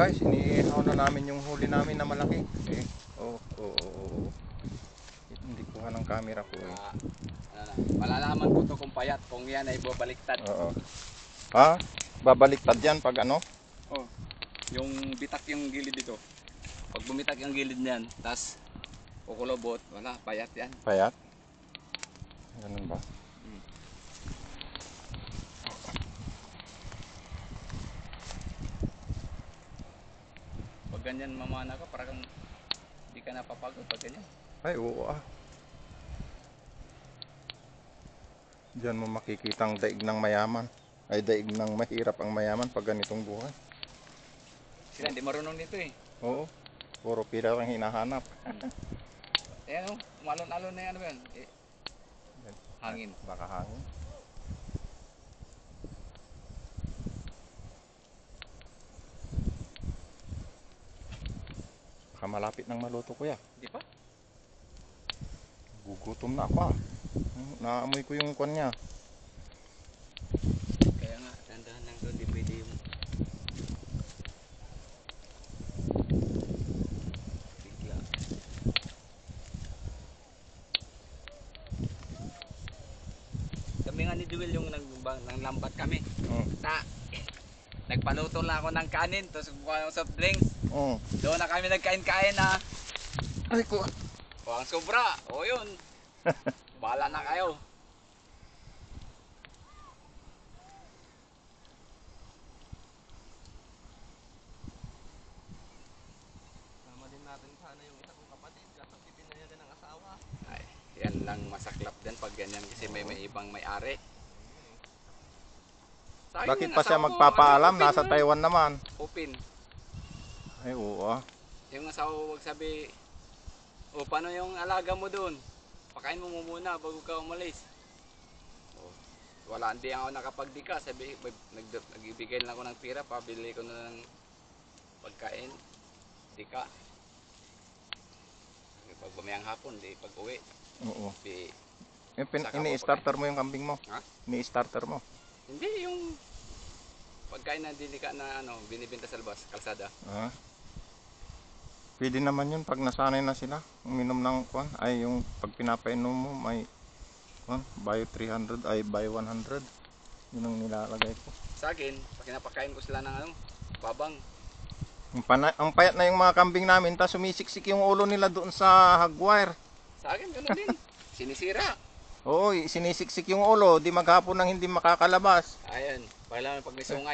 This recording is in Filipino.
guys, iniihaw na namin yung huli namin na malaki. Eh, hindi kuha ng camera ko eh. Malalaman ko to kung payat, kung yan ay babaliktad. Oo. Ha? Babaliktad yan pag ano? Oh, yung bitak yung gilid dito. Pag bumitak yung gilid niyan, tas kukulobot, wala, payat yan. Payat? Ganun ba? Pag ganyan mamana ka, parang hindi ka napapagod pag ganyan. Ay, oo ah. Diyan mo makikitang daig ng mayaman. Ay, daig ng mahirap ang mayaman pag ganitong buhay. Sila hindi marunong nito eh. Oo. Puro pira ang hinahanap. Ayan o, umalon-alon na yan, ano ba yan? Hangin. Baka hangin. Baka malapit ng maluto kuya. Di pa? Gugutom na ako ah. Naamoy ko yung kwan niya. Kaya nga, dandahan lang doon, di pwede yung bigla. Kami nga ni Jewel yung nanglambat kami. Nagpaluto lang ako ng kanin, tapos kuha ng soft drinks. Doon na kami nagkain-kain na. Ay ko. Ang sobra. O yun. Bahala na kayo. Sama din natin sana yung isa kong kapatid. Kaso pipinaya din ng asawa. Ay, yan lang masaklap din pag ganyan kasi may ibang may-ari. Bakit pa siya magpapaalam? Nasa Taiwan naman. Open. Ay oo ah. Yung asawa wag sabi, o paano yung alaga mo doon? Pakain mo muna bago ka umalis. O, wala, hindi ako nakapagdika. Sabi, nagbibigay lang ako ng pira, pabili ko na ng pagkain. Dika. Pag bumayang hapon, di pag uwi. Oo. Di, Ini-starter mo yung kambing mo? Ha? Ini-starter mo? hindi yung pagkain na dilika na ano, binibenta sa labas, kalsada. Ah. Pwede naman yun pag nasanay na sila. Uminom ng kwan. Ay yung pag pinapainom mo may kwan, buy 300 ay buy 100. Yun ang nilalagay ko. Sa akin, pag pinapakain ko sila ng ano, babang. Ang payat na yung mga kambing namin, tapos sumisiksik yung ulo nila doon sa hagwire. Sa akin, gano'n din. Sinisira. Oo, sinisiksik yung ulo, di maghapon nang hindi makakalabas. Ayun, pag may sungay.